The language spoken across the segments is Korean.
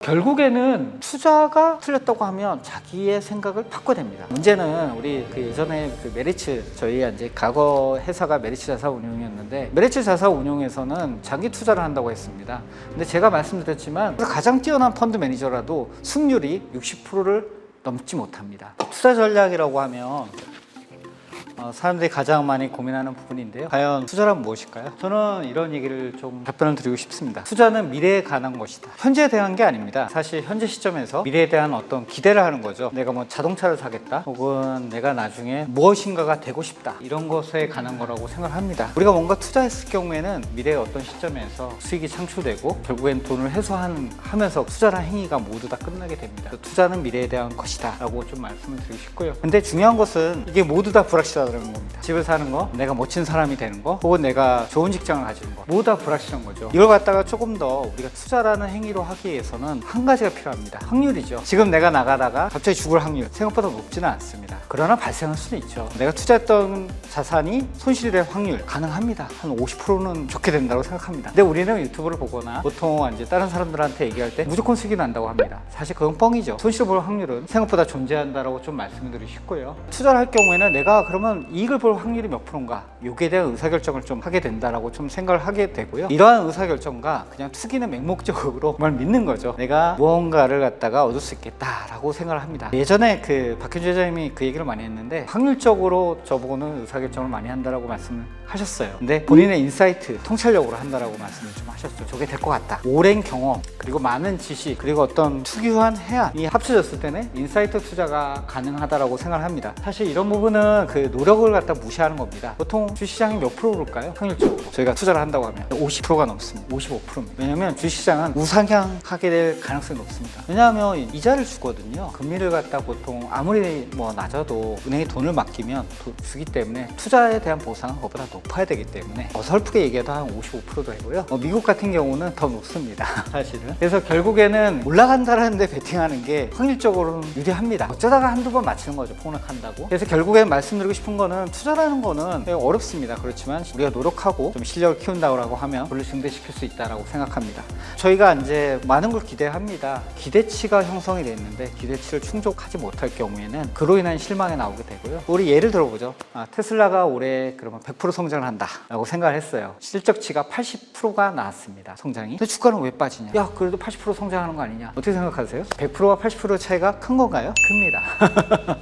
결국에는 투자가 틀렸다고 하면 자기의 생각을 바꿔야 됩니다. 문제는 우리 예전에 메리츠, 저희 이제 과거 회사가 메리츠 자산운용이었는데, 메리츠 자산운용에서는 장기 투자를 한다고 했습니다. 근데 제가 말씀드렸지만 가장 뛰어난 펀드 매니저라도 수익률이 60%를 넘지 못합니다. 투자 전략이라고 하면 사람들이 가장 많이 고민하는 부분인데요. 과연 투자란 무엇일까요? 저는 이런 얘기를 좀 답변을 드리고 싶습니다. 투자는 미래에 관한 것이다. 현재에 대한 게 아닙니다. 사실 현재 시점에서 미래에 대한 어떤 기대를 하는 거죠. 내가 뭐 자동차를 사겠다, 혹은 내가 나중에 무엇인가가 되고 싶다, 이런 것에 관한 거라고 생각합니다. 우리가 뭔가 투자했을 경우에는 미래의 어떤 시점에서 수익이 창출되고 결국엔 돈을 회수하면서 투자란 행위가 모두 다 끝나게 됩니다. 투자는 미래에 대한 것이다 라고 좀 말씀을 드리고 싶고요. 근데 중요한 것은 이게 모두 다 불확실하다 그런 겁니다. 집을 사는 거, 내가 멋진 사람이 되는 거, 혹은 내가 좋은 직장을 가지는 거, 모두 다 불확실한 거죠. 이걸 갖다가 조금 더 우리가 투자라는 행위로 하기 위해서는 한 가지가 필요합니다. 확률이죠. 지금 내가 나가다가 갑자기 죽을 확률 생각보다 높지는 않습니다. 그러나 발생할 수는 있죠. 내가 투자했던 자산이 손실이 될 확률 가능합니다. 한 50%는 좋게 된다고 생각합니다. 근데 우리는 유튜브를 보거나 보통 이제 다른 사람들한테 얘기할 때 무조건 수익이 난다고 합니다. 사실 그건 뻥이죠. 손실 볼 확률은 생각보다 존재한다라고 좀 말씀을 드리고 싶고요. 투자를 할 경우에는 내가 그러면 이익을 볼 확률이 몇 프로인가, 여기에 대한 의사결정을 좀 하게 된다라고 좀 생각을 하게 되고요. 이러한 의사결정과 그냥 투기는 맹목적으로 정말 믿는 거죠. 내가 무언가를 갖다가 얻을 수 있겠다라고 생각을 합니다. 예전에 박현주 회장님이 그 얘기를 많이 했는데, 확률적으로 저보고는 의사결정을 많이 한다라고 말씀을 하셨어요. 근데 본인의 인사이트, 통찰력으로 한다라고 말씀을 좀 하셨죠. 저게 될 것 같다. 오랜 경험, 그리고 많은 지식, 그리고 어떤 투기한 해안이 합쳐졌을 때는 인사이트 투자가 가능하다라고 생각을 합니다. 사실 이런 부분은 노력을 갖다 무시하는 겁니다. 보통 주식시장이 몇 프로 오를까요? 확률적으로 저희가 투자를 한다고 하면 50%가 넘습니다. 55%입니다. 왜냐하면 주식시장은 우상향하게 될 가능성이 높습니다. 왜냐하면 이자를 주거든요. 금리를 갖다 보통 아무리 낮아도 은행에 돈을 맡기면 주기 때문에 투자에 대한 보상은 그보다 높아야 되기 때문에 어설프게 얘기해도 한 55%도 되고요. 미국 같은 경우는 더 높습니다. 사실은. 그래서 결국에는 올라간다라는 데 베팅하는 게 확률적으로는 유리합니다. 어쩌다가 한두 번 맞추는 거죠. 폭락한다고. 그래서 결국엔 말씀드리고 싶은 거는, 투자라는 거는 어렵습니다. 그렇지만 우리가 노력하고 좀 실력을 키운다고 하면 돈을 증대시킬 수 있다고 생각합니다. 저희가 이제 많은 걸 기대합니다. 기대치가 형성이 됐는데 기대치를 충족하지 못할 경우에는 그로 인한 실망이 나오게 되고요. 우리 예를 들어보죠. 테슬라가 올해 그러면 100% 성장을 한다라고 생각을 했어요. 실적치가 80%가 나왔습니다. 성장이. 근데 주가는 왜 빠지냐? 야, 그래도 80% 성장하는 거 아니냐? 어떻게 생각하세요? 100%와 80% 차이가 큰 건가요? 큽니다.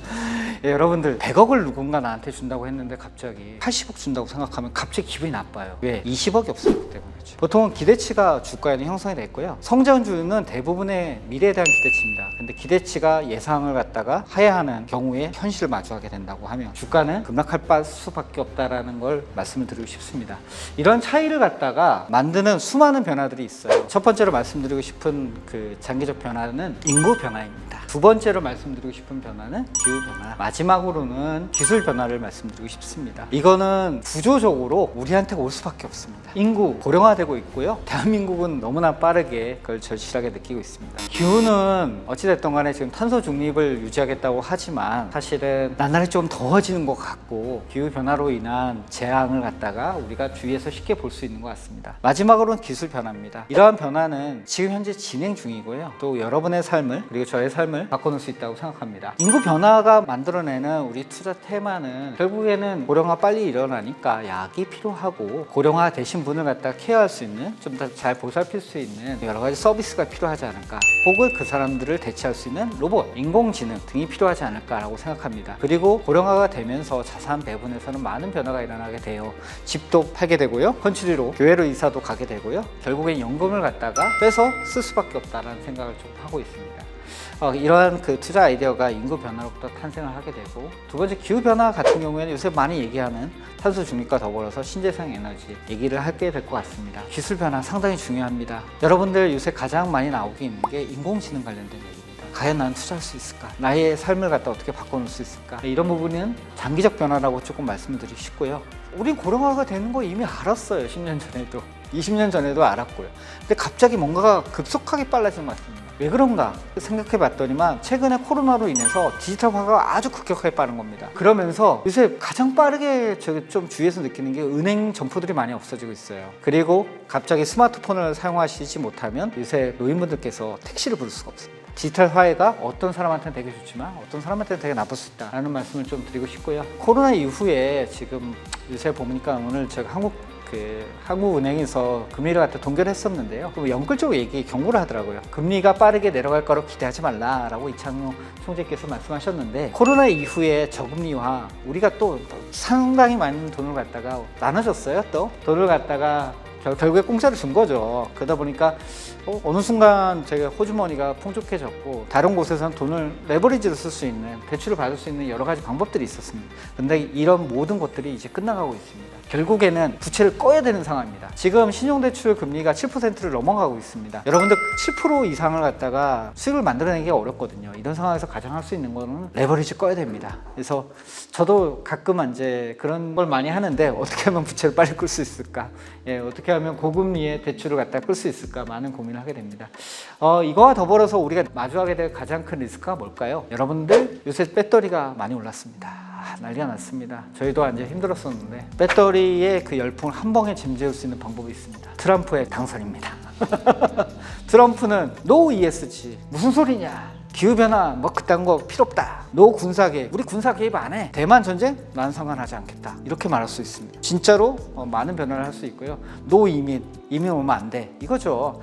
예, 여러분들 100억을 누군가 나한테 준다고 했는데 갑자기 80억 준다고 생각하면 갑자기 기분이 나빠요. 왜? 20억이 없었기 때문이죠. 보통은 기대치가 주가에는 형성이 됐고요. 성장주는 대부분의 미래에 대한 기대치입니다. 근데 기대치가 예상을 갖다가 하야하는 경우에 현실을 마주하게 된다고 하면 주가는 급락할 수밖에 없다라는 걸 말씀을 드리고 싶습니다. 이런 차이를 갖다가 만드는 수많은 변화들이 있어요. 첫 번째로 말씀드리고 싶은 장기적 변화는 인구 변화입니다. 두 번째로 말씀드리고 싶은 변화는 기후 변화. 마지막으로는 기술 변화를 말씀드리고 싶습니다. 이거는 구조적으로 우리한테 올 수밖에 없습니다. 인구 고령화되고 있고요. 대한민국은 너무나 빠르게 그걸 절실하게 느끼고 있습니다. 기후는 어찌됐든 간에 지금 탄소 중립을 유지하겠다고 하지만 사실은 나날이 좀 더워지는 것 같고, 기후 변화로 인한 재앙을 갖다가 우리가 주위에서 쉽게 볼 수 있는 것 같습니다. 마지막으로는 기술 변화입니다. 이러한 변화는 지금 현재 진행 중이고요. 또 여러분의 삶을, 그리고 저의 삶을 바꿔놓을 수 있다고 생각합니다. 인구 변화가 만들어내는 우리 투자 테마는 결국에는 고령화 빨리 일어나니까 약이 필요하고, 고령화 되신 분을 갖다 케어할 수 있는, 좀 더 잘 보살필 수 있는 여러 가지 서비스가 필요하지 않을까, 혹은 그 사람들을 대체할 수 있는 로봇, 인공지능 등이 필요하지 않을까라고 생각합니다. 그리고 고령화가 되면서 자산 배분에서는 많은 변화가 일어나게 돼요. 집도 팔게 되고요. 컨트리로 교회로 이사도 가게 되고요. 결국엔 연금을 갖다가 빼서 쓸 수밖에 없다라는 생각을 좀 하고 있습니다. 이러한 투자 아이디어가 인구 변화로부터 탄생을 하게 되고, 두 번째 기후 변화 같은 경우에는 요새 많이 얘기하는 탄소 중립과 더불어서 신재생 에너지 얘기를 하게 될 것 같습니다. 기술 변화 상당히 중요합니다. 여러분들 요새 가장 많이 나오고 있는 게 인공지능 관련된 얘기입니다. 과연 난 투자할 수 있을까? 나의 삶을 갖다 어떻게 바꿔놓을 수 있을까? 이런 부분은 장기적 변화라고 조금 말씀을 드리고 싶고요. 우린 고령화가 되는 거 이미 알았어요. 10년 전에도 20년 전에도 알았고요. 근데 갑자기 뭔가가 급속하게 빨라진 것 같습니다. 왜 그런가 생각해 봤더니만 최근에 코로나로 인해서 디지털화가 아주 급격하게 빠른 겁니다. 그러면서 요새 가장 빠르게 좀 주위에서 느끼는 게 은행 점포들이 많이 없어지고 있어요. 그리고 갑자기 스마트폰을 사용하시지 못하면 요새 노인분들께서 택시를 부를 수가 없습니다. 디지털 화해가 어떤 사람한테는 되게 좋지만 어떤 사람한테는 되게 나쁠 수 있다라는 말씀을 좀 드리고 싶고요. 코로나 이후에 지금 요새 보니까 오늘 제가 한국은행에서 금리를 갖다 동결을 했었는데요. 영끌적으로 경고를 하더라고요. 금리가 빠르게 내려갈 거라고 기대하지 말라라고 이창용 총재께서 말씀하셨는데, 코로나 이후에 저금리화, 우리가 또 상당히 많은 돈을 갖다가 나눠줬어요. 또 돈을 갖다가 결국에 공짜로 준 거죠. 그러다 보니까 어느 순간 제가 호주머니가 풍족해졌고 다른 곳에서는 돈을 레버리지로 쓸 수 있는, 대출을 받을 수 있는 여러 가지 방법들이 있었습니다. 근데 이런 모든 것들이 이제 끝나가고 있습니다. 결국에는 부채를 꺼야 되는 상황입니다. 지금 신용대출 금리가 7%를 넘어가고 있습니다. 여러분들 7% 이상을 갖다가 수익을 만들어내기가 어렵거든요. 이런 상황에서 가장 할 수 있는 거는 레버리지 꺼야 됩니다. 그래서 저도 가끔 이제 그런 걸 많이 하는데, 어떻게 하면 부채를 빨리 끌 수 있을까? 어떻게 하면 고금리의 대출을 갖다 끌 수 있을까? 많은 고민을 하게 됩니다. 이거와 더불어서 우리가 마주하게 될 가장 큰 리스크가 뭘까요? 여러분들 요새 배터리가 많이 올랐습니다. 난리가 났습니다. 저희도 완전 힘들었었는데, 배터리의 그 열풍을 한 방에 잠재울 수 있는 방법이 있습니다. 트럼프의 당선입니다. 트럼프는 No ESG, 무슨 소리냐, 기후변화 뭐 그딴 거 필요 없다, 노 군사개입, 우리 군사 개입 안 해, 대만 전쟁 난 상관하지 않겠다, 이렇게 말할 수 있습니다. 진짜로 많은 변화를 할 수 있고요. 노 이민 오면 안 돼, 이거죠.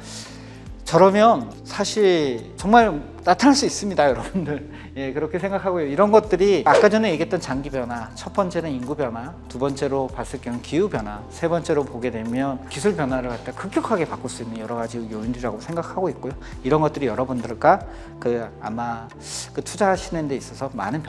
저러면 사실 정말 나타날 수 있습니다, 여러분들. 그렇게 생각하고요. 이런 것들이 아까 전에 얘기했던 장기 변화, 첫 번째는 인구 변화, 두 번째로 봤을 경우 기후 변화, 세 번째로 보게 되면 기술 변화를 갖다 급격하게 바꿀 수 있는 여러 가지 요인이라고 생각하고 있고요. 이런 것들이 여러분들과 아마 투자하시는 데 있어서 많은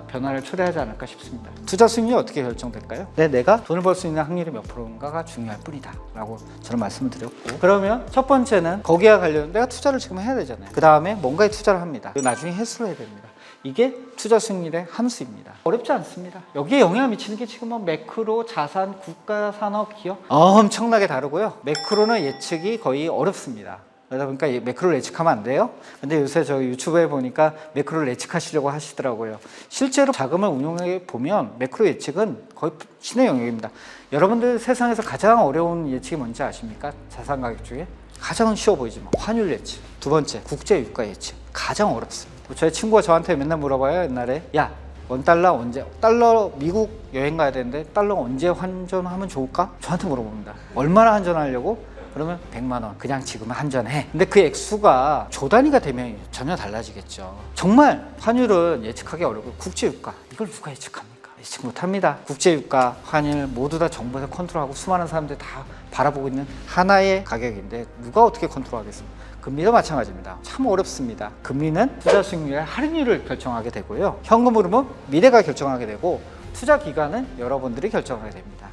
변화를 초래하지 않을까 싶습니다. 투자 수익률이 어떻게 결정될까요? 내가 돈을 벌 수 있는 확률이 몇 프로인가가 중요할 뿐이다 라고 저는 말씀을 드렸고, 그러면 첫 번째는 거기와 관련 내가 투자를 지금 해야 되잖아요. 그 다음에 뭔가에 투자를 합니다. 나중에 회수를 해야 됩니다. 이게 투자 수익률의 함수입니다. 어렵지 않습니다. 여기에 영향을 미치는 게 지금 매크로, 자산, 국가, 산업, 기업 엄청나게 다르고요. 매크로는 예측이 거의 어렵습니다. 그러다 보니까 매크로를 예측하면 안 돼요. 근데 요새 저 유튜브에 보니까 매크로를 예측하시려고 하시더라고요. 실제로 자금을 운용해 보면 매크로 예측은 거의 신의 영역입니다. 여러분들 세상에서 가장 어려운 예측이 뭔지 아십니까? 자산 가격 중에 가장 쉬워 보이지만 환율 예측, 두 번째 국제 유가 예측, 가장 어렵습니다. 저희 친구가 저한테 맨날 물어봐요. 옛날에 야, 원달러 언제, 달러 미국 여행 가야 되는데 달러 언제 환전하면 좋을까? 저한테 물어봅니다. 얼마나 환전하려고? 그러면 100만 원 그냥 지금 환전해. 근데 그 액수가 조 단위가 되면 전혀 달라지겠죠. 정말 환율은 예측하기 어렵고, 국제유가 이걸 누가 예측합니까? 예측 못합니다. 국제유가, 환율 모두 다 정부에서 컨트롤하고 수많은 사람들이 다 바라보고 있는 하나의 가격인데 누가 어떻게 컨트롤하겠습니까? 금리도 마찬가지입니다. 참 어렵습니다. 금리는 투자 수익률의 할인율을 결정하게 되고요. 현금 흐름은 미래가 결정하게 되고, 투자 기간은 여러분들이 결정하게 됩니다.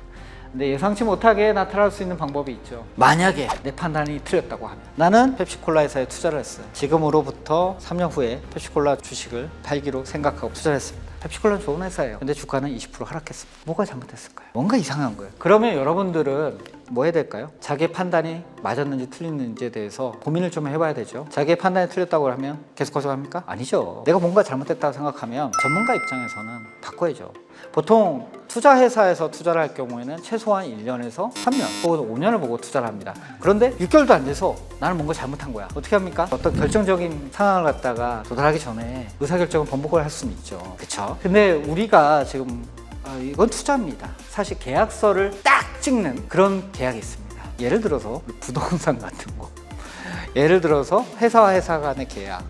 근데 예상치 못하게 나타날 수 있는 방법이 있죠. 만약에 내 판단이 틀렸다고 하면, 나는 펩시콜라 회사에 투자를 했어요. 지금으로부터 3년 후에 펩시콜라 주식을 팔기로 생각하고 투자를 했습니다. 펩시콜라는 좋은 회사예요. 근데 주가는 20% 하락했습니다. 뭐가 잘못됐을까요? 뭔가 이상한 거예요. 그러면 여러분들은 뭐 해야 될까요? 자기의 판단이 맞았는지 틀렸는지에 대해서 고민을 좀 해봐야 되죠. 자기의 판단이 틀렸다고 하면 계속 거절합니까? 아니죠. 내가 뭔가 잘못됐다고 생각하면 전문가 입장에서는 바꿔야죠. 보통 투자회사에서 투자를 할 경우에는 최소한 1년에서 3년 혹은 5년을 보고 투자를 합니다. 그런데 6개월도 안 돼서 나는 뭔가 잘못한 거야. 어떻게 합니까? 어떤 결정적인 상황을 갖다가 도달하기 전에 의사결정을 번복을 할 수는 있죠. 그렇죠? 근데 우리가 지금 이건 투자입니다. 사실 계약서를 딱 찍는 그런 계약이 있습니다. 예를 들어서 부동산 같은 거, 예를 들어서 회사와 회사 간의 계약,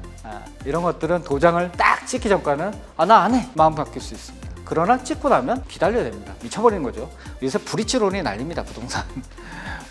이런 것들은 도장을 딱 찍기 전까지는 나 안 해, 마음 바뀔 수 있습니다. 그러나 찍고 나면 기다려야 됩니다. 미쳐버리는 거죠. 요새 브릿지론이 난립니다. 부동산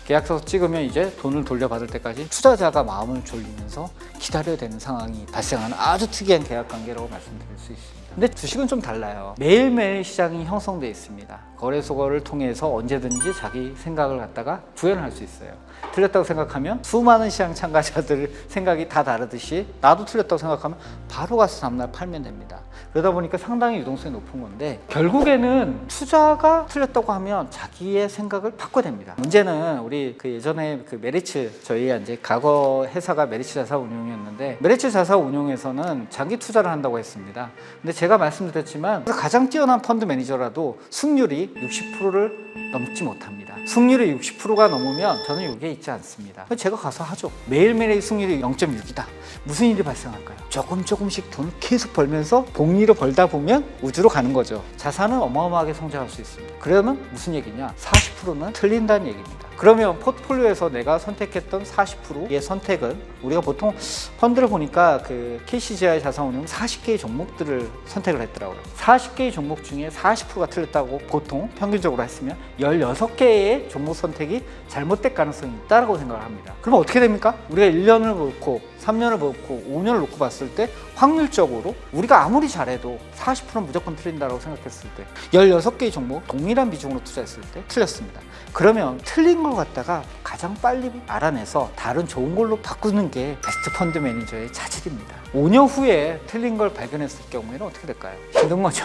계약서 찍으면 이제 돈을 돌려받을 때까지 투자자가 마음을 졸이면서 기다려야 되는 상황이 발생하는 아주 특이한 계약 관계라고 말씀드릴 수 있습니다. 근데 주식은 좀 달라요. 매일매일 시장이 형성되어 있습니다. 거래소를 통해서 언제든지 자기 생각을 갖다가 구현할 수 있어요. 틀렸다고 생각하면 수많은 시장 참가자들 생각이 다 다르듯이 나도 틀렸다고 생각하면 바로 가서 다음날 팔면 됩니다. 그러다 보니까 상당히 유동성이 높은 건데, 결국에는 투자가 틀렸다고 하면 자기의 생각을 바꿔야 됩니다. 문제는 우리 그 예전에 그 메리츠, 저희 이제 과거 회사가 메리츠 자산운용이었는데, 메리츠 자산운용에서는 장기 투자를 한다고 했습니다. 근데 제가 말씀드렸지만 가장 뛰어난 펀드 매니저라도 승률이 60%를 넘지 못합니다. 승률이 60%가 넘으면 저는 여기에 있지 않습니다. 제가 가서 하죠. 매일매일 승률이 0.6이다. 무슨 일이 발생할까요? 조금씩 돈을 계속 벌면서 복리로 벌다 보면 우주로 가는 거죠. 자산은 어마어마하게 성장할 수 있습니다. 그러면 무슨 얘기냐? 40%는 틀린다는 얘기입니다. 그러면 포트폴리오에서 내가 선택했던 40%의 선택은, 우리가 보통 펀드를 보니까 그 KCGI 자산운용 40개의 종목들을 선택을 했더라고요. 40개의 종목 중에 40%가 틀렸다고 보통 평균적으로 했으면 16개의 종목 선택이 잘못될 가능성이 있다고 생각을 합니다. 그럼 어떻게 됩니까? 우리가 1년을 놓고 3년을 놓고 5년을 놓고 봤을 때 확률적으로 우리가 아무리 잘해도 40%는 무조건 틀린다고 생각했을 때 16개의 종목 동일한 비중으로 투자했을 때 틀렸습니다. 그러면 틀린 걸 갖다가 가장 빨리 알아내서 다른 좋은 걸로 바꾸는 게 베스트 펀드 매니저의 자질입니다. 5년 후에 틀린 걸 발견했을 경우에는 어떻게 될까요? 힘든 거죠.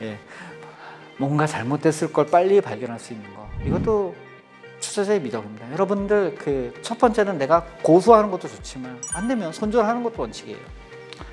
예. 뭔가 잘못됐을 걸 빨리 발견할 수 있는 거, 이것도 투자자의 미덕입니다. 여러분들 그 첫 번째는 내가 고수하는 것도 좋지만 안 되면 손절하는 것도 원칙이에요.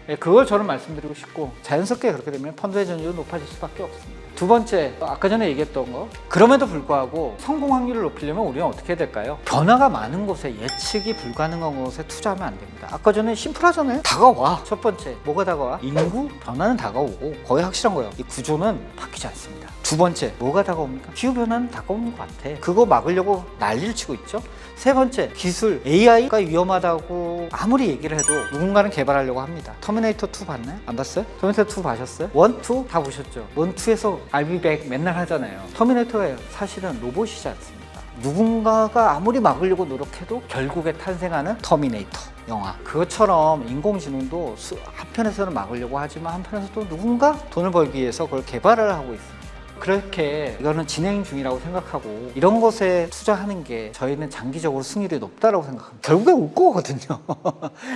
예, 그걸 저는 말씀드리고 싶고, 자연스럽게 그렇게 되면 펀드 회전율이 높아질 수밖에 없습니다. 두 번째, 아까 전에 얘기했던 거, 그럼에도 불구하고 성공 확률을 높이려면 우리는 어떻게 해야 될까요? 변화가 많은 곳에, 예측이 불가능한 곳에 투자하면 안 됩니다. 아까 전에 심플하잖아요. 다가와. 첫 번째, 뭐가 다가와? 인구 변화는 다가오고 거의 확실한 거예요. 이 구조는 바뀌지 않습니다. 두 번째, 뭐가 다가옵니까? 기후변화는 다가오는 것 같아. 그거 막으려고 난리를 치고 있죠. 세 번째, 기술, AI가 위험하다고 아무리 얘기를 해도 누군가는 개발하려고 합니다. 터미네이터 2 봤나요? 안 봤어요? 터미네이터 2 보셨어요? 1, 2 다 보셨죠? 1, 2에서 I'll be back 맨날 하잖아요. 터미네이터가 사실은 로봇이지 않습니까? 누군가가 아무리 막으려고 노력해도 결국에 탄생하는 터미네이터 영화. 그것처럼 인공지능도 한편에서는 막으려고 하지만 한편에서 또 누군가 돈을 벌기 위해서 그걸 개발을 하고 있습니다. 그렇게 이거는 진행 중이라고 생각하고 이런 것에 투자하는 게 저희는 장기적으로 승률이 높다고 생각합니다. 결국에 올 거거든요.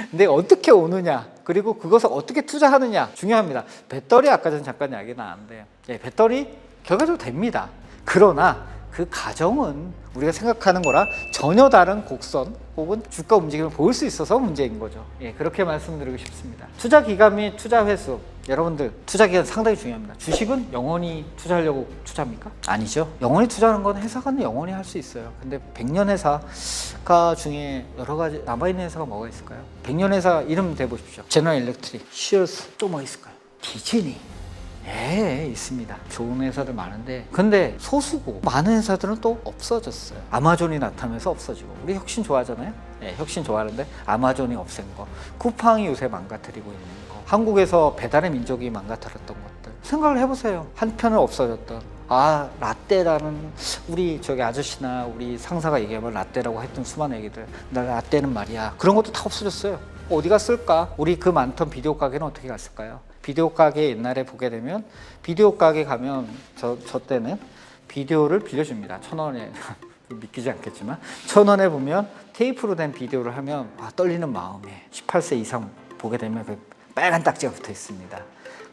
근데 어떻게 오느냐, 그리고 그것을 어떻게 투자하느냐 중요합니다. 배터리, 아까 전 잠깐 이야기 나왔는데, 예, 배터리 결과적으로 됩니다. 그러나 그 과정은 우리가 생각하는 거랑 전혀 다른 곡선 혹은 주가 움직임을 보일 수 있어서 문제인 거죠. 예, 그렇게 말씀드리고 싶습니다. 투자 기간 및 투자 회,수, 여러분들 투자 기간 상당히 중요합니다. 주식은 영원히 투자하려고 투자합니까? 아니죠. 영원히 투자하는 건 회사가 영원히 할 수 있어요. 근데 100년 회사가 중에 여러 가지 남아있는 회사가 뭐가 있을까요? 100년 회사 이름 대보십시오. 제너럴 일렉트릭, 시어스, 또 뭐 있을까요? 디즈니. 예, 있습니다. 좋은 회사들 많은데, 근데 소수고 많은 회사들은 또 없어졌어요. 아마존이 나타나면서 없어지고. 우리 혁신 좋아하잖아요. 예, 혁신 좋아하는데 아마존이 없앤 거, 쿠팡이 요새 망가뜨리고 있는 거, 한국에서 배달의 민족이 망가뜨렸던 것들 생각을 해보세요. 한편은 없어졌던, 라떼라는 우리 저기 아저씨나 우리 상사가 얘기하면 라떼라고 했던 수많은 얘기들, 나 라떼는 말이야, 그런 것도 다 없어졌어요. 어디 갔을까? 우리 그 많던 비디오 가게는 어떻게 갔을까요? 비디오 가게 옛날에 보게 되면, 비디오 가게 가면 저 때는 비디오를 빌려줍니다. 1,000원에 믿기지 않겠지만 1,000원에 보면 테이프로 된 비디오를 하면 떨리는 마음에 18세 이상 보게 되면 그 빨간 딱지가 붙어 있습니다.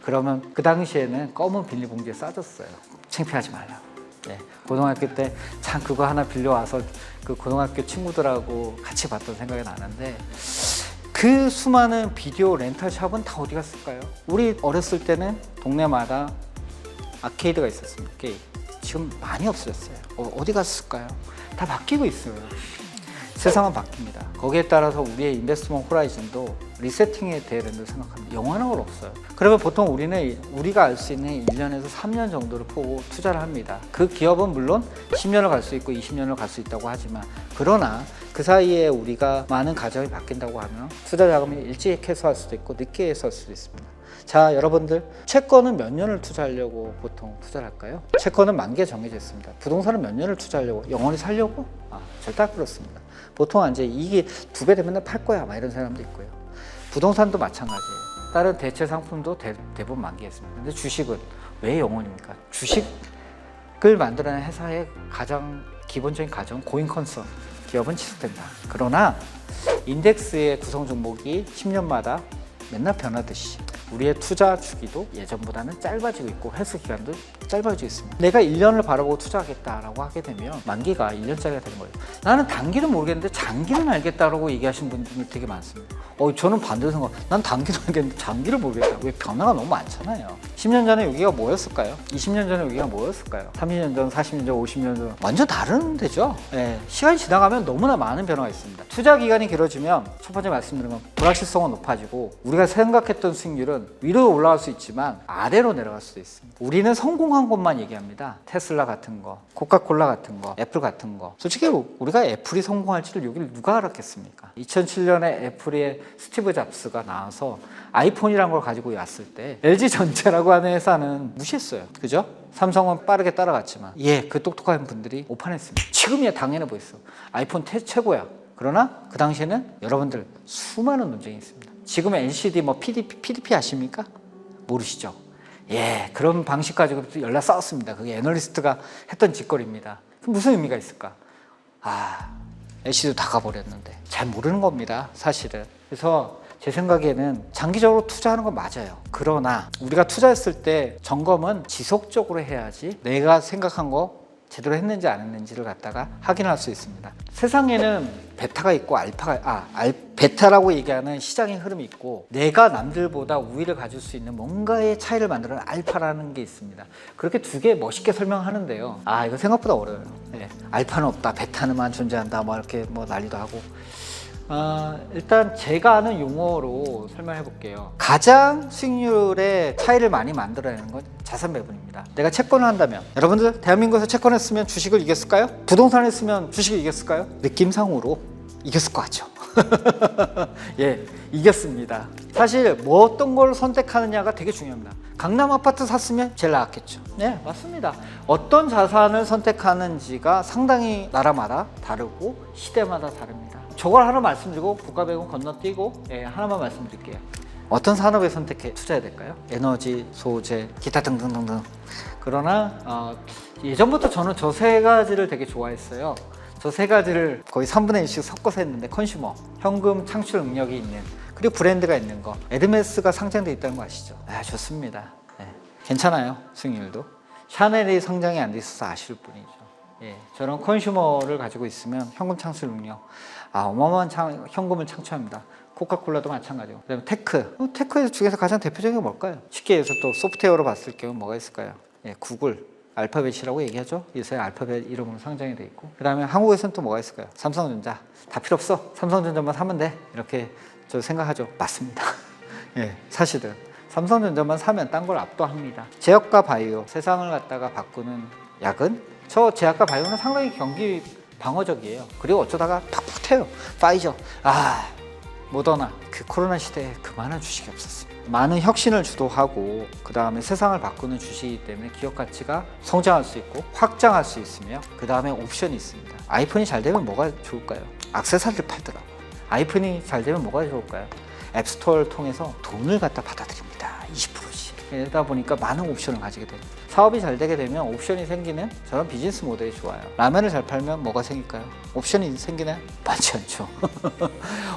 그러면 그 당시에는 검은 비닐봉지에 싸줬어요. 창피하지 말라고. 네, 고등학교 때 참 그거 하나 빌려와서 그 고등학교 친구들하고 같이 봤던 생각이 나는데, 그 수많은 비디오 렌탈샵은 다 어디 갔을까요? 우리 어렸을 때는 동네마다 아케이드가 있었습니다. 지금 많이 없어졌어요. 어디 갔을까요? 다 바뀌고 있어요. 세상은 바뀝니다. 거기에 따라서 우리의 인베스트먼트 호라이즌도 리세팅에 대해 생각합니다. 영원한 건 없어요. 그러면 보통 우리가 알 수 있는 1년에서 3년 정도를 보고 투자를 합니다. 그 기업은 물론 10년을 갈 수 있고 20년을 갈 수 있다고 하지만, 그러나 그 사이에 우리가 많은 가정이 바뀐다고 하면 투자 자금이 일찍 해소할 수도 있고 늦게 해소할 수도 있습니다. 자, 여러분들, 채권은 몇 년을 투자하려고 보통 투자를 할까요? 채권은 만기가 정해져 있습니다. 부동산은 몇 년을 투자하려고? 영원히 살려고? 절대 안 그렇습니다. 보통 이제 이게 2배 되면 팔 거야, 이런 사람도 있고요. 부동산도 마찬가지예요. 다른 대체 상품도 대부분 만기가 있습니다. 근데 주식은 왜 영원입니까? 주식을 만들어낸 회사의 가장 기본적인 가정, 고잉 컨선, 기업은 지속된다. 그러나 인덱스의 구성 종목이 10년마다 맨날 변하듯이 우리의 투자 주기도 예전보다는 짧아지고 있고 회수 기간도 짧아지고 있습니다. 내가 1년을 바라보고 투자하겠다라고 하게 되면 만기가 1년짜리가 되는 거예요. 나는 단기는 모르겠는데 장기는 알겠다라고 얘기하시는 분들이 되게 많습니다. 저는 반대로 생각. 난 단기는 알겠는데 장기를 모르겠다. 왜 변화가 너무 많잖아요. 10년 전에 여기가 뭐였을까요? 20년 전에 여기가 뭐였을까요? 30년 전, 40년 전, 50년 전 완전 다른 데죠. 예, 시간이 지나가면 너무나 많은 변화가 있습니다. 투자 기간이 길어지면 첫 번째 말씀드린 건 불확실성은 높아지고 우리가 생각했던 수익률은 위로 올라갈 수 있지만 아래로 내려갈 수도 있습니다. 우리는 성공한 것만 얘기합니다. 테슬라 같은 거, 코카콜라 같은 거, 애플 같은 거. 솔직히 우리가 애플이 성공할지를 여기를 누가 알았겠습니까? 2007년에 애플의 스티브 잡스가 나와서 아이폰이라는 걸 가지고 왔을 때 LG전자라고 하는 회사는 무시했어요. 그죠? 삼성은 빠르게 따라갔지만 그 똑똑한 분들이 오판했습니다. 지금이야 당연해 보였어. 아이폰 최고야. 그러나 그 당시에는 여러분들 수많은 논쟁이 있습니다. 지금은 LCD PDP 아십니까? 모르시죠? 그런 방식 가지고 연락 싸웠습니다. 그게 애널리스트가 했던 짓거리입니다. 그럼 무슨 의미가 있을까? LCD도 다 가버렸는데 잘 모르는 겁니다, 사실은. 그래서 제 생각에는 장기적으로 투자하는 건 맞아요. 그러나 우리가 투자했을 때 점검은 지속적으로 해야지 내가 생각한 거 제대로 했는지 안 했는지를 갖다가 확인할 수 있습니다. 세상에는 베타가 있고 베타라고 얘기하는 시장의 흐름이 있고 내가 남들보다 우위를 가질 수 있는 뭔가의 차이를 만드는 알파라는 게 있습니다. 그렇게 두 개 멋있게 설명하는데요. 이거 생각보다 어려워요. 알파는 없다, 베타는만 존재한다, 이렇게 난리도 하고. 일단 제가 아는 용어로 설명해 볼게요. 가장 수익률의 차이를 많이 만들어내는 건 자산 배분입니다. 내가 채권을 한다면 여러분들 대한민국에서 채권했으면 주식을 이겼을까요? 부동산을 했으면 주식을 이겼을까요? 느낌상으로 이겼을 것 같죠. 이겼습니다. 사실 어떤 걸 선택하느냐가 되게 중요합니다. 강남 아파트 샀으면 제일 나았겠죠. 맞습니다. 어떤 자산을 선택하는지가 상당히 나라마다 다르고 시대마다 다릅니다. 저걸 하나 말씀드리고 복합배분 건너뛰고 하나만 말씀드릴게요. 어떤 산업에 선택해 투자해야 될까요? 에너지, 소재, 기타 등등등등. 그러나 예전부터 저는 저 세 가지를 되게 좋아했어요. 저 세 가지를 거의 3분의 1씩 섞어서 했는데 컨슈머, 현금 창출 능력이 있는, 그리고 브랜드가 있는 거. 에르메스가 상장돼 있다는 거 아시죠? 좋습니다. 괜찮아요, 수익률도. 샤넬이 상장이 안 돼 있어서 아실 뿐이죠. 저런 컨슈머를 가지고 있으면 현금 창출 능력, 어마어마한 현금을 창출합니다. 코카콜라도 마찬가지고. 그다음에 테크 중에서 가장 대표적인 게 뭘까요? 쉽게 해서 또 소프트웨어로 봤을 경우 뭐가 있을까요? 구글, 알파벳이라고 얘기하죠. 요새 알파벳 이름으로 상장이 돼 있고. 그다음에 한국에서는 또 뭐가 있을까요? 삼성전자. 다 필요 없어. 삼성전자만 사면 돼. 이렇게 저 생각하죠. 맞습니다. 사실은 삼성전자만 사면 딴 걸 압도합니다. 제약과 바이오, 세상을 갖다가 바꾸는 약은, 저 제약과 바이오는 상당히 경기 방어적이에요. 그리고 어쩌다가 팍팍 튀어요. 파이저, 모더나. 그 코로나 시대에 그만한 주식이 없었습니다. 많은 혁신을 주도하고 그 다음에 세상을 바꾸는 주식이기 때문에 기업 가치가 성장할 수 있고 확장할 수 있으며, 그 다음에 옵션이 있습니다. 아이폰이 잘 되면 뭐가 좋을까요? 액세서리를 팔더라고요. 아이폰이 잘 되면 뭐가 좋을까요? 앱스토어를 통해서 돈을 갖다 받아들입니다. 20%씩. 그러다 보니까 많은 옵션을 가지게 됩니다. 사업이 잘 되게 되면 옵션이 생기는 저런 비즈니스 모델이 좋아요. 라면을 잘 팔면 뭐가 생길까요? 옵션이 생기나요? 많지 않죠.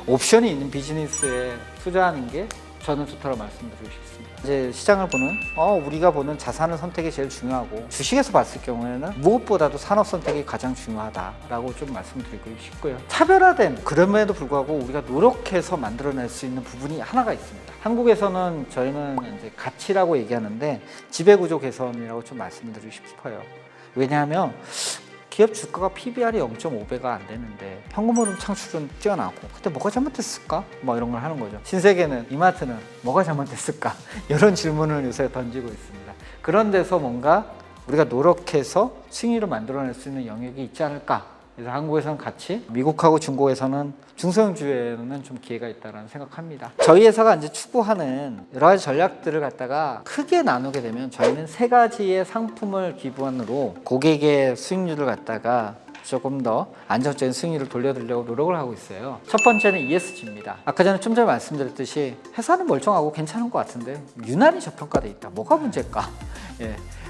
옵션이 있는 비즈니스에 투자하는 게 저는 좋다고 말씀드리고 싶습니다. 이제 시장을 보는, 우리가 보는 자산의 선택이 제일 중요하고, 주식에서 봤을 경우에는 무엇보다도 산업 선택이 가장 중요하다라고 좀 말씀드리고 싶고요. 차별화된, 그럼에도 불구하고 우리가 노력해서 만들어낼 수 있는 부분이 하나가 있습니다. 한국에서는 저희는 이제 가치라고 얘기하는데 지배구조 개선이라고 좀 말씀드리고 싶어요. 왜냐하면 기업 주가가 PBR이 0.5배가 안 되는데 현금 흐름 창출은 뛰어나고, 그때 뭐가 잘못됐을까? 이런 걸 하는 거죠. 신세계는, 이마트는 뭐가 잘못됐을까? 이런 질문을 요새 던지고 있습니다. 그런 데서 뭔가 우리가 노력해서 수익률을 만들어낼 수 있는 영역이 있지 않을까? 그래서 한국에서는 같이, 미국하고 중국에서는 중소형주에는 좀 기회가 있다고 생각합니다. 저희 회사가 이제 추구하는 여러 가지 전략들을 갖다가 크게 나누게 되면 저희는 세 가지의 상품을 기반으로 고객의 수익률을 갖다가 조금 더 안정적인 수익률을 돌려드리려고 노력을 하고 있어요. 첫 번째는 ESG입니다. 아까 전에 좀 전에 말씀드렸듯이 회사는 멀쩡하고 괜찮은 것 같은데 유난히 저평가돼 있다. 뭐가 문제일까?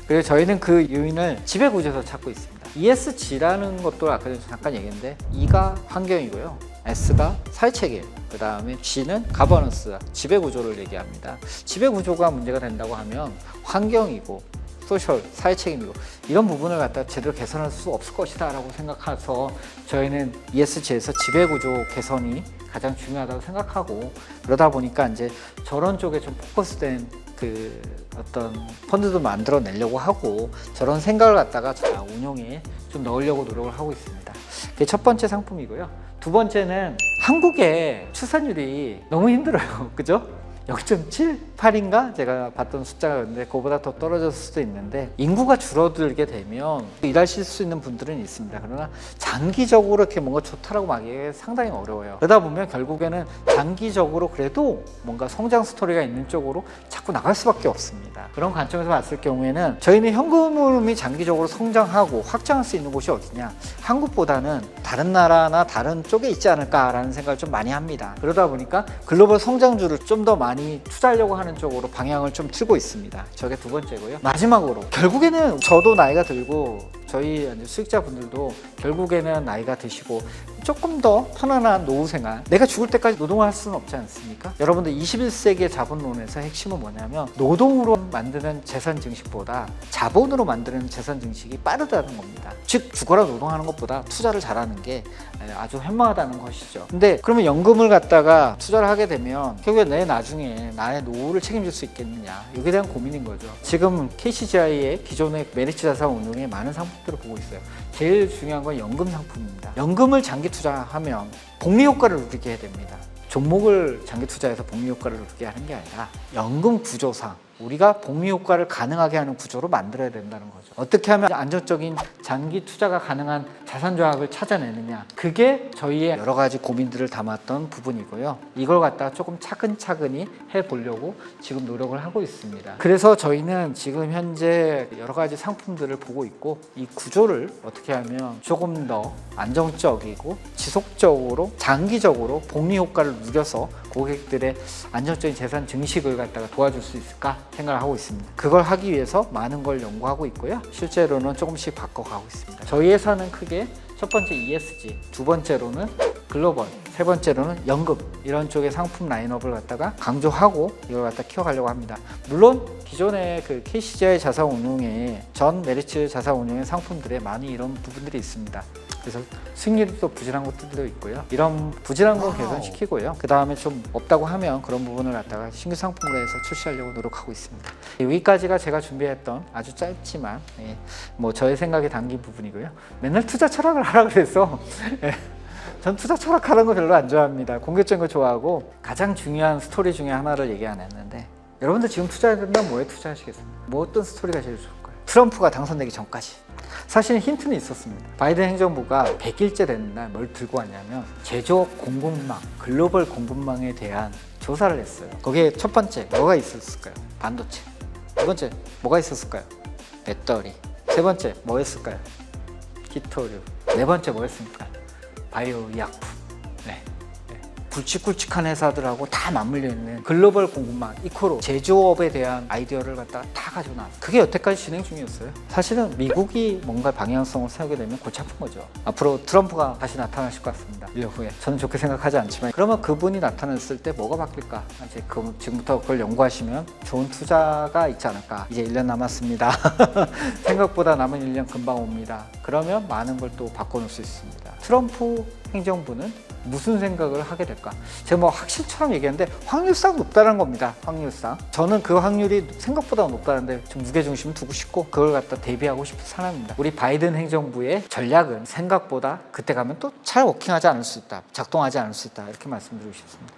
그리고 저희는 그 요인을 지배구조에서 찾고 있습니다. ESG라는 것도 아까 전에 잠깐 얘기했는데 E가 환경이고요. S가 사회체계, 그 다음에 G는 가버넌스, 지배구조를 얘기합니다. 지배구조가 문제가 된다고 하면 환경이고 소셜, 사회책임이고 이런 부분을 갖다 제대로 개선할 수 없을 것이다 라고 생각해서 저희는 ESG에서 지배구조 개선이 가장 중요하다고 생각하고, 그러다 보니까 이제 저런 쪽에 좀 포커스된 그 어떤 펀드도 만들어 내려고 하고 저런 생각을 갖다가 운용에 좀 넣으려고 노력을 하고 있습니다. 그게 첫 번째 상품이고요. 두 번째는 한국의 출산율이 너무 힘들어요. 그죠? 0.78인가 제가 봤던 숫자가 있는데 그거보다 더 떨어졌을 수도 있는데, 인구가 줄어들게 되면 일하실 수 있는 분들은 있습니다. 그러나 장기적으로 이렇게 뭔가 좋다라고 말하기가 상당히 어려워요. 그러다 보면 결국에는 장기적으로 그래도 뭔가 성장 스토리가 있는 쪽으로 자꾸 나갈 수밖에 없습니다. 그런 관점에서 봤을 경우에는 저희는 현금 흐름이 장기적으로 성장하고 확장할 수 있는 곳이 어디냐, 한국보다는 다른 나라나 다른 쪽에 있지 않을까라는 생각을 좀 많이 합니다. 그러다 보니까 글로벌 성장주를 좀 더 많이 투자하려고 하는 쪽으로 방향을 좀 틀고 있습니다. 저게 두 번째고요. 마지막으로 결국에는 저도 나이가 들고 저희 수익자분들도 결국에는 나이가 드시고 조금 더 편안한 노후 생활, 내가 죽을 때까지 노동을 할 수는 없지 않습니까? 여러분들 21세기의 자본론에서 핵심은 뭐냐면 노동으로 만드는 재산 증식보다 자본으로 만드는 재산 증식이 빠르다는 겁니다. 즉 죽어라 노동하는 것보다 투자를 잘하는 게 아주 현명하다는 것이죠. 근데 그러면 연금을 갖다가 투자를 하게 되면 결국에 내 나중에 나의 노후를 책임질 수 있겠느냐, 여기에 대한 고민인 거죠. 지금 KCGI의 기존의 메리츠 자산 운용에 많은 상품들을 보고 있어요. 제일 중요한 건 연금 상품입니다. 연금을 장기 투자하면 복리 효과를 누리게 해야 됩니다. 종목을 장기 투자해서 복리 효과를 누리게 하는 게 아니라 연금 구조상 우리가 복리 효과를 가능하게 하는 구조로 만들어야 된다는 거죠. 어떻게 하면 안정적인 장기 투자가 가능한 자산 조합을 찾아내느냐, 그게 저희의 여러 가지 고민들을 담았던 부분이고요. 이걸 갖다가 조금 차근차근히 해보려고 지금 노력을 하고 있습니다. 그래서 저희는 지금 현재 여러 가지 상품들을 보고 있고, 이 구조를 어떻게 하면 조금 더 안정적이고 지속적으로 장기적으로 복리 효과를 누려서 고객들의 안정적인 재산 증식을 갖다가 도와줄 수 있을까 생각을 하고 있습니다. 그걸 하기 위해서 많은 걸 연구하고 있고요. 실제로는 조금씩 바꿔가고 있습니다. 저희 회사는 크게 첫 번째 ESG, 두 번째로는 글로벌, 세 번째로는 연금, 이런 쪽의 상품 라인업을 갖다가 강조하고 이걸 갖다 키워가려고 합니다. 물론 기존의 그 KCGI 자산운용의 전 메리츠 자산운용의 상품들에 많이 이런 부분들이 있습니다. 그래서 수익률도 부진한 것들도 있고요. 이런 부진한 건 개선시키고요. 그 다음에 좀 없다고 하면 그런 부분을 갖다가 신규 상품으로 해서 출시하려고 노력하고 있습니다. 여기까지가 제가 준비했던 아주 짧지만 뭐 저의 생각에 담긴 부분이고요. 맨날 투자 철학을 하라 그래서 전 투자 철학하는 거 별로 안 좋아합니다. 공격적인 거 좋아하고 가장 중요한 스토리 중에 하나를 얘기 안 했는데, 여러분들 지금 투자해야 된다면 뭐에 투자하시겠습니까? 뭐 어떤 스토리가 제일 좋을까요? 트럼프가 당선되기 전까지. 사실 힌트는 있었습니다. 바이든 행정부가 100일째 되는 날 뭘 들고 왔냐면 제조업 공급망, 글로벌 공급망에 대한 조사를 했어요. 거기에 첫 번째 뭐가 있었을까요? 반도체. 두 번째 뭐가 있었을까요? 배터리. 세 번째 뭐였을까요? 기토류. 네 번째 뭐였습니까? 바이오 의약품. 굵직굵직한 회사들하고 다 맞물려 있는 글로벌 공급망 이코로 제조업에 대한 아이디어를 갖다가 다 가지고 나왔어요. 그게 여태까지 진행 중이었어요. 사실은 미국이 뭔가 방향성을 세우게 되면 골치 아픈 거죠. 앞으로 트럼프가 다시 나타나실 것 같습니다. 1년 후에. 저는 좋게 생각하지 않지만, 그러면 그분이 나타났을 때 뭐가 바뀔까? 이제 지금부터 그걸 연구하시면 좋은 투자가 있지 않을까. 이제 1년 남았습니다. 생각보다 남은 1년 금방 옵니다. 그러면 많은 걸 또 바꿔놓을 수 있습니다. 트럼프 행정부는 무슨 생각을 하게 될까? 제가 뭐 확실처럼 얘기했는데 확률상 높다는 겁니다. 확률상. 저는 그 확률이 생각보다 높다는데 좀 무게중심을 두고 싶고 그걸 갖다 대비하고 싶은 사람입니다. 우리 바이든 행정부의 전략은 생각보다 그때 가면 또 잘 워킹하지 않을 수 있다. 작동하지 않을 수 있다. 이렇게 말씀드리고 싶습니다.